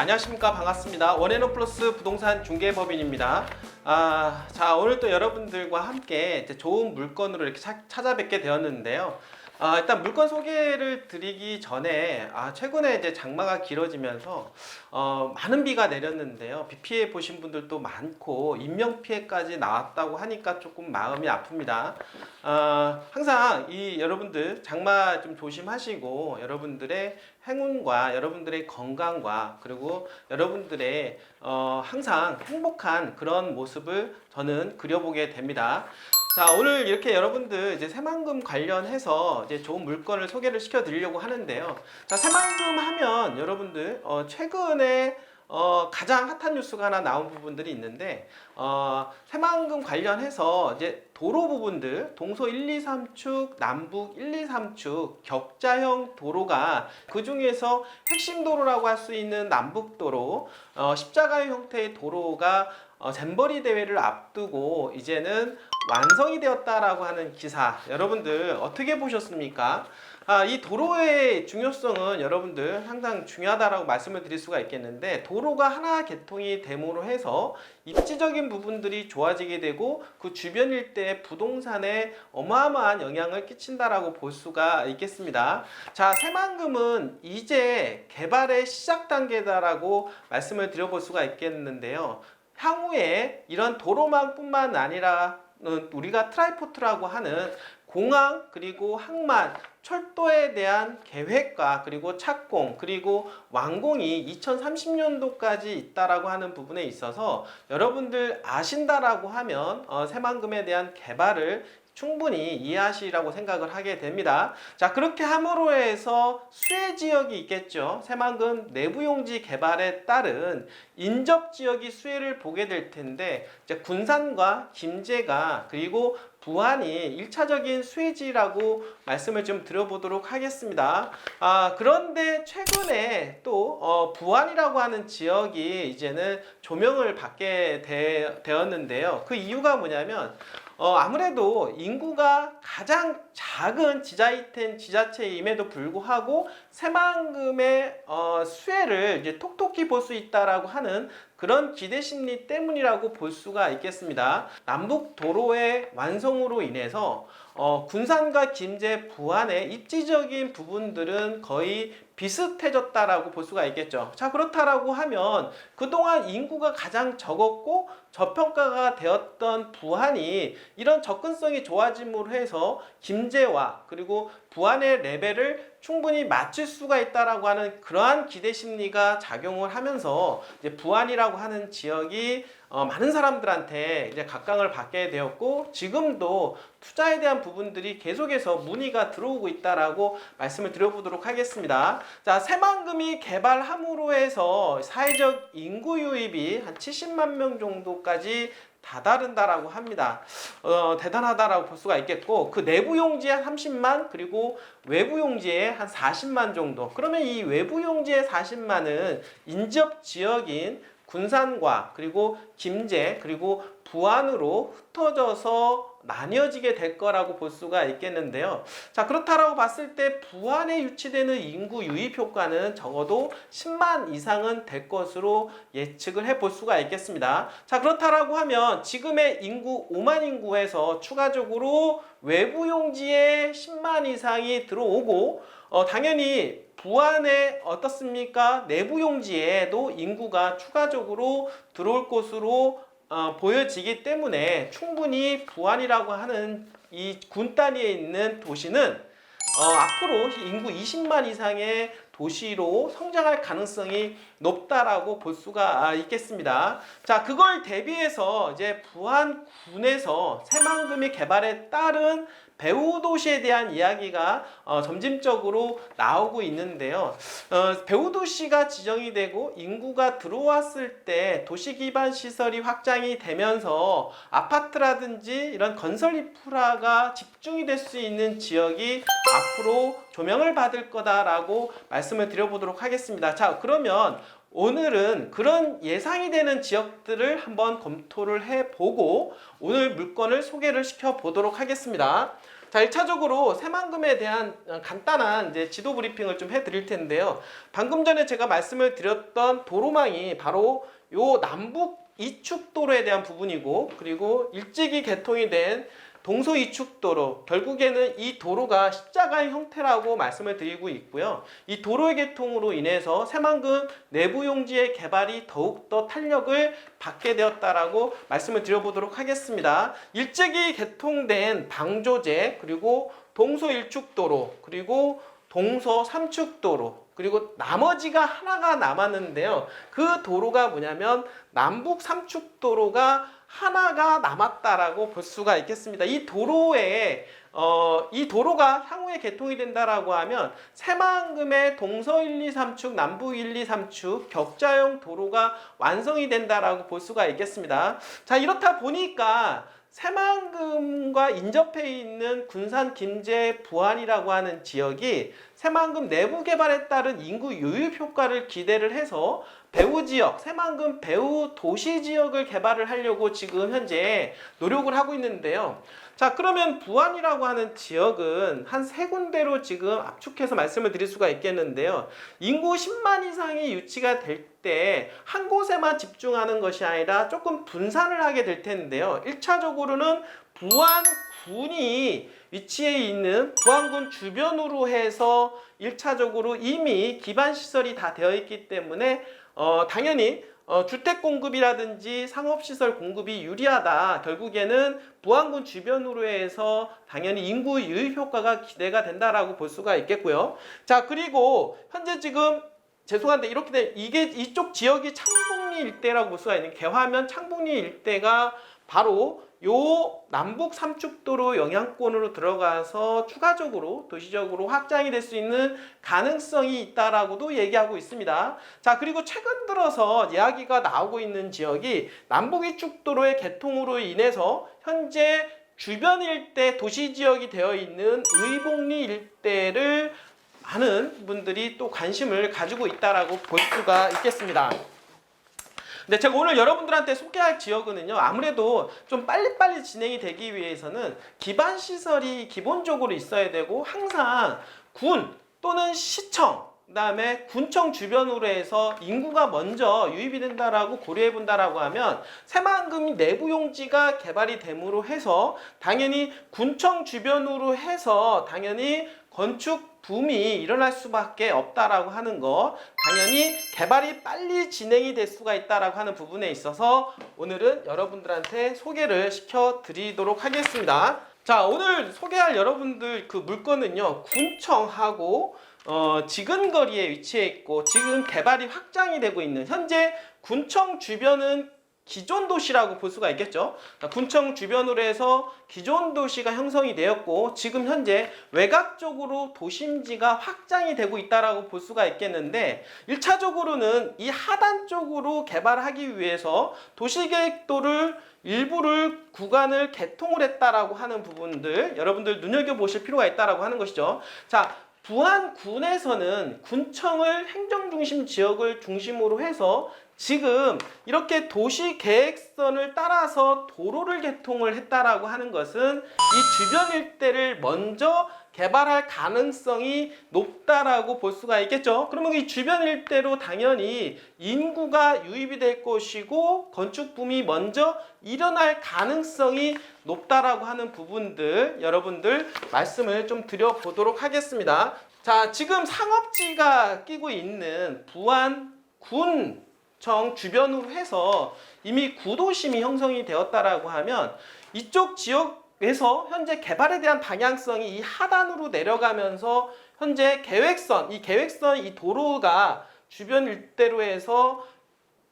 안녕하십니까. 반갑습니다. 원앤원플러스 부동산 중개법인입니다. 자, 오늘 또 여러분들과 함께 이제 좋은 물건으로 이렇게 찾아뵙게 되었는데요. 일단 물건 소개를 드리기 전에 최근에 이제 장마가 길어지면서 많은 비가 내렸는데요. 비 피해 보신 분들도 많고 인명 피해까지 나왔다고 하니까 조금 마음이 아픕니다. 항상 여러분들 장마 좀 조심하시고 여러분들의 행운과 여러분들의 건강과 그리고 여러분들의 항상 행복한 그런 모습을 저는 그려보게 됩니다. 자, 오늘 이렇게 여러분들 이제 새만금 관련해서 이제 좋은 물건을 소개를 시켜 드리려고 하는데요. 자, 새만금 하면 여러분들 최근에 가장 핫한 뉴스가 하나 나온 부분들이 있는데 새만금 관련해서 이제 도로 부분들 동서 1, 2, 3축, 남북 1, 2, 3축 격자형 도로가 그 중에서 핵심 도로라고 할 수 있는 남북도로 십자가형 형태의 도로가 잼버리 대회를 앞두고 이제는 완성이 되었다라고 하는 기사, 여러분들 어떻게 보셨습니까? 이 도로의 중요성은 여러분들 상당히 중요하다라고 말씀을 드릴 수가 있겠는데, 도로가 하나 개통이 됨으로 해서 입지적인 부분들이 좋아지게 되고 그 주변 일대의 부동산에 어마어마한 영향을 끼친다라고 볼 수가 있겠습니다. 자, 새만금은 이제 개발의 시작 단계다라고 말씀을 드려볼 수가 있겠는데요. 향후에 이런 도로망뿐만 아니라 우리가 트라이포트라고 하는 공항 그리고 항만 철도에 대한 계획과 그리고 착공 그리고 완공이 2030년도까지 있다라고 하는 부분에 있어서 여러분들 아신다라고 하면 새만금에 대한 개발을 충분히 이해하시라고 생각을 하게 됩니다. 자, 그렇게 함으로 해서 수혜 지역이 있겠죠. 새만금 내부용지 개발에 따른 인접 지역이 수혜를 보게 될 텐데, 이제 군산과 김제가 그리고 부안이 1차적인 수혜지라고 말씀을 좀 드려보도록 하겠습니다. 그런데 최근에 또 부안이라고 하는 지역이 이제는 조명을 받게 되었는데요. 그 이유가 뭐냐면 아무래도 인구가 가장 작은 지자체임에도 불구하고 새만금의 수혜를 이제 톡톡히 볼 수 있다라고 하는 그런 기대 심리 때문이라고 볼 수가 있겠습니다. 남북 도로의 완성으로 인해서 군산과 김제, 부안의 입지적인 부분들은 거의 비슷해졌다라고 볼 수가 있겠죠. 자, 그렇다라고 하면 그동안 인구가 가장 적었고 저평가가 되었던 부안이 이런 접근성이 좋아짐으로 해서 김제와 그리고 부안의 레벨을 충분히 맞출 수가 있다라고 하는 그러한 기대 심리가 작용을 하면서 이제 부안이라고 하는 지역이 많은 사람들한테 이제 각광을 받게 되었고, 지금도 투자에 대한 부분들이 계속해서 문의가 들어오고 있다라고 말씀을 드려보도록 하겠습니다. 자, 새만금이 개발함으로 해서 사회적 인구 유입이 한 70만 명 정도까지 다다른다라고 합니다. 대단하다라고 볼 수가 있겠고, 그 내부 용지에 한 30만 그리고 외부 용지에 한 40만 정도. 그러면 이 외부 용지의 40만은 인접 지역인 군산과 그리고 김제 그리고 부안으로 흩어져서 나뉘어지게 될 거라고 볼 수가 있겠는데요. 자, 그렇다라고 봤을 때 부안에 유치되는 인구 유입 효과는 적어도 10만 이상은 될 것으로 예측을 해볼 수가 있겠습니다. 자, 그렇다라고 하면 지금의 인구 5만 인구에서 추가적으로 외부 용지에 10만 이상이 들어오고 당연히 부안에 어떻습니까? 내부 용지에도 인구가 추가적으로 들어올 것으로 보여지기 때문에 충분히 부안이라고 하는 이 군 단위에 있는 도시는 앞으로 인구 20만 이상의 도시로 성장할 가능성이 높다라고 볼 수가 있겠습니다. 자, 그걸 대비해서 이제 부안군에서 새만금의 개발에 따른 배후 도시에 대한 이야기가 점진적으로 나오고 있는데요. 배후 도시가 지정이 되고 인구가 들어왔을 때 도시 기반 시설이 확장이 되면서 아파트라든지 이런 건설 인프라가 집중이 될 수 있는 지역이 앞으로 조명을 받을 거다라고 말씀을 드려보도록 하겠습니다. 자, 그러면 오늘은 그런 예상이 되는 지역들을 한번 검토를 해보고 오늘 물건을 소개를 시켜 보도록 하겠습니다. 자, 1차적으로 새만금에 대한 간단한 이제 지도 브리핑을 좀 해드릴 텐데요. 방금 전에 제가 말씀을 드렸던 도로망이 바로 요 남북 이축도로에 대한 부분이고, 그리고 일찍이 개통이 된 동서 이축도로, 결국에는 이 도로가 십자가의 형태라고 말씀을 드리고 있고요. 이 도로의 개통으로 인해서 새만금 내부 용지의 개발이 더욱더 탄력을 받게 되었다라고 말씀을 드려보도록 하겠습니다. 일찍이 개통된 방조제, 그리고 동서 일축도로, 그리고 동서 삼축도로, 그리고 나머지가 하나가 남았는데요. 그 도로가 뭐냐면 남북 삼축도로가 하나가 남았다라고 볼 수가 있겠습니다. 이 도로가 향후에 개통이 된다라고 하면 새만금의 동서 1, 2, 3축, 남북 1, 2, 3축 격자형 도로가 완성이 된다라고 볼 수가 있겠습니다. 자, 이렇다 보니까 새만금과 인접해 있는 군산, 김제, 부안이라고 하는 지역이 새만금 내부 개발에 따른 인구 유입 효과를 기대를 해서 배후 지역, 새만금 배후 도시 지역을 개발을 하려고 지금 현재 노력을 하고 있는데요. 자, 그러면 부안이라고 하는 지역은 한 세 군데로 지금 압축해서 말씀을 드릴 수가 있겠는데요. 인구 10만 이상이 유치가 될 때 한 곳에만 집중하는 것이 아니라 조금 분산을 하게 될 텐데요. 1차적으로는 부안군이 위치해 있는 부안군 주변으로 해서 1차적으로 이미 기반시설이 다 되어 있기 때문에 당연히 주택 공급이라든지 상업시설 공급이 유리하다. 결국에는 부안군 주변으로 해서 당연히 인구 유입 효과가 기대가 된다라고 볼 수가 있겠고요. 자, 그리고 현재 지금 죄송한데 이렇게 이게 이쪽 지역이 창북리 일대라고 볼 수가 있는, 개화면 창북리 일대가 바로 요 남북 삼축도로 영향권으로 들어가서 추가적으로 도시적으로 확장이 될 수 있는 가능성이 있다라고도 얘기하고 있습니다. 자, 그리고 최근 들어서 이야기가 나오고 있는 지역이 남북 이축도로의 개통으로 인해서 현재 주변 일대 도시 지역이 되어 있는 의복리 일대를 많은 분들이 또 관심을 가지고 있다라고 볼 수가 있겠습니다. 근데 제가 오늘 여러분들한테 소개할 지역은요, 아무래도 좀 빨리빨리 진행이 되기 위해서는 기반 시설이 기본적으로 있어야 되고, 항상 군 또는 시청, 그다음에 군청 주변으로 해서 인구가 먼저 유입이 된다라고 고려해 본다라고 하면 새만금 내부 용지가 개발이 됨으로 해서 당연히 군청 주변으로 해서 당연히 건축 붐이 일어날 수밖에 없다라고 하는 거, 당연히 개발이 빨리 진행이 될 수가 있다라고 하는 부분에 있어서 오늘은 여러분들한테 소개를 시켜드리도록 하겠습니다. 자, 오늘 소개할 여러분들 그 물건은요, 군청하고 지근거리에 위치해 있고 지금 개발이 확장이 되고 있는, 현재 군청 주변은 기존 도시라고 볼 수가 있겠죠. 군청 주변으로 해서 기존 도시가 형성이 되었고 지금 현재 외곽 쪽으로 도심지가 확장이 되고 있다라고 볼 수가 있겠는데, 1차적으로는 이 하단 쪽으로 개발하기 위해서 도시계획도를 일부를 구간을 개통을 했다라고 하는 부분들 여러분들 눈여겨보실 필요가 있다라고 하는 것이죠. 자, 부안군에서는 군청을 행정중심 지역을 중심으로 해서 지금 이렇게 도시계획선을 따라서 도로를 개통을 했다라고 하는 것은 이 주변 일대를 먼저 개발할 가능성이 높다라고 볼 수가 있겠죠. 그러면 이 주변 일대로 당연히 인구가 유입이 될 것이고 건축붐이 먼저 일어날 가능성이 높다라고 하는 부분들 여러분들 말씀을 좀 드려보도록 하겠습니다. 자, 지금 상업지가 끼고 있는 부안군 청 주변으로 해서 이미 구도심이 형성이 되었다라고 하면 이쪽 지역에서 현재 개발에 대한 방향성이 이 하단으로 내려가면서 현재 계획선, 이 도로가 주변 일대로 해서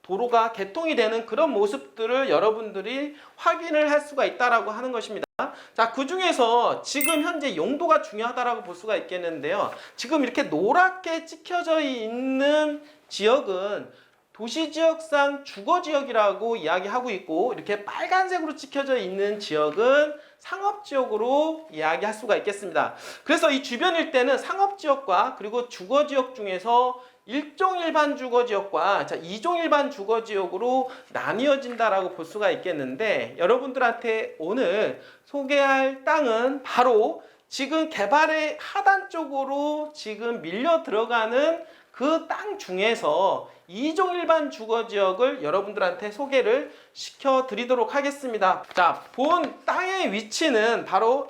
도로가 개통이 되는 그런 모습들을 여러분들이 확인을 할 수가 있다라고 하는 것입니다. 자, 그 중에서 지금 현재 용도가 중요하다라고 볼 수가 있겠는데요. 지금 이렇게 노랗게 찍혀져 있는 지역은 도시지역상 주거지역이라고 이야기하고 있고, 이렇게 빨간색으로 찍혀져 있는 지역은 상업지역으로 이야기할 수가 있겠습니다. 그래서 이 주변 일대는 상업지역과 그리고 주거지역 중에서 1종 일반 주거지역과 2종 일반 주거지역으로 나뉘어진다라고 볼 수가 있겠는데, 여러분들한테 오늘 소개할 땅은 바로 지금 개발의 하단 쪽으로 지금 밀려 들어가는 그 땅 중에서 2종 일반 주거지역을 여러분들한테 소개를 시켜드리도록 하겠습니다. 자, 본 땅의 위치는 바로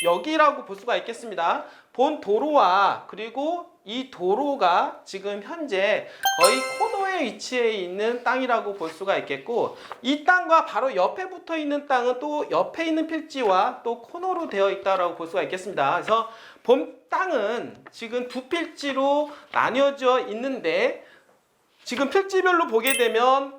여기라고 볼 수가 있겠습니다. 본 도로와 그리고 이 도로가 지금 현재 거의 코너에 위치해 있는 땅이라고 볼 수가 있겠고, 이 땅과 바로 옆에 붙어 있는 땅은 또 옆에 있는 필지와 또 코너로 되어 있다고 볼 수가 있겠습니다. 그래서 본 땅은 지금 두 필지로 나뉘어져 있는데, 지금 필지별로 보게 되면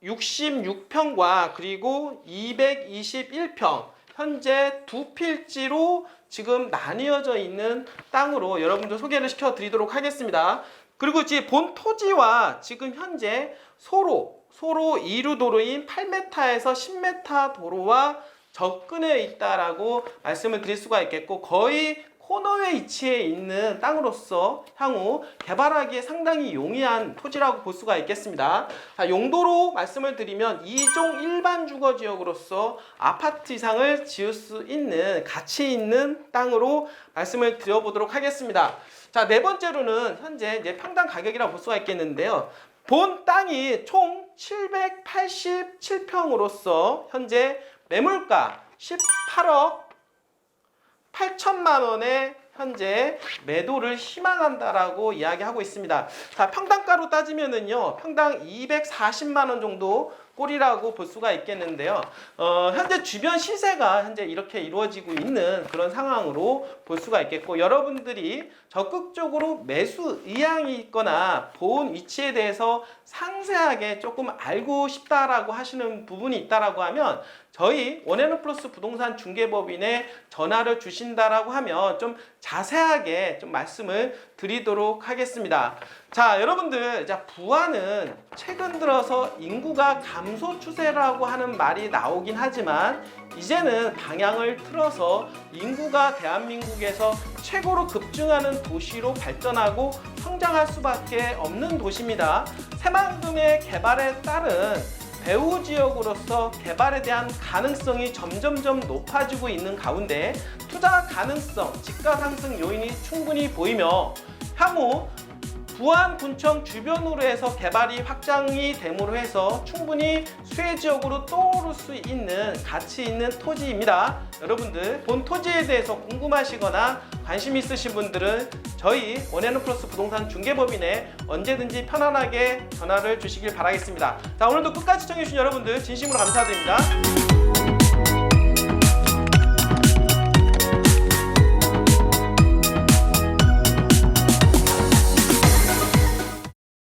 566평과 그리고 221평 현재 두 필지로 지금 나뉘어져 있는 땅으로 여러분들 소개를 시켜드리도록 하겠습니다. 그리고 지금 본 토지와 지금 현재 소로 2루 도로인 8m에서 10m 도로와 접근해 있다라고 말씀을 드릴 수가 있겠고, 거의 코너에 위치해 있는 땅으로서 향후 개발하기에 상당히 용이한 토지라고 볼 수가 있겠습니다. 자, 용도로 말씀을 드리면 2종 일반 주거지역으로서 아파트 이상을 지을 수 있는 가치 있는 땅으로 말씀을 드려보도록 하겠습니다. 자, 네 번째로는 현재 이제 평당 가격이라고 볼 수가 있겠는데요. 본 땅이 총 787평으로서 현재 매물가 18억 8천만 원에 현재 매도를 희망한다라고 이야기하고 있습니다. 자, 평당가로 따지면은요, 평당 240만 원 정도 꼴이라고 볼 수가 있겠는데요. 현재 주변 시세가 현재 이렇게 이루어지고 있는 그런 상황으로 볼 수가 있겠고, 여러분들이 적극적으로 매수 의향이 있거나 본 위치에 대해서 상세하게 조금 알고 싶다라고 하시는 부분이 있다라고 하면 저희 원앤원플러스 부동산 중개법인에 전화를 주신다라고 하면 좀 자세하게 좀 말씀을 드리도록 하겠습니다. 자, 여러분들, 부안은 최근 들어서 인구가 감소 추세라고 하는 말이 나오긴 하지만 이제는 방향을 틀어서 인구가 대한민국에서 최고로 급증하는 도시로 발전하고 성장할 수밖에 없는 도시입니다. 새만금의 개발에 따른 배후 지역으로서 개발에 대한 가능성이 점점점 높아지고 있는 가운데 투자 가능성, 집가 상승 요인이 충분히 보이며 향후 부안군청 주변으로 해서 개발이 확장이 됨으로 해서 충분히 수혜 지역으로 떠오를 수 있는 가치 있는 토지입니다. 여러분들 본 토지에 대해서 궁금하시거나 관심 있으신 분들은 저희 원앤원플러스 부동산 중개법인에 언제든지 편안하게 전화를 주시길 바라겠습니다. 자, 오늘도 끝까지 시청해주신 여러분들 진심으로 감사드립니다.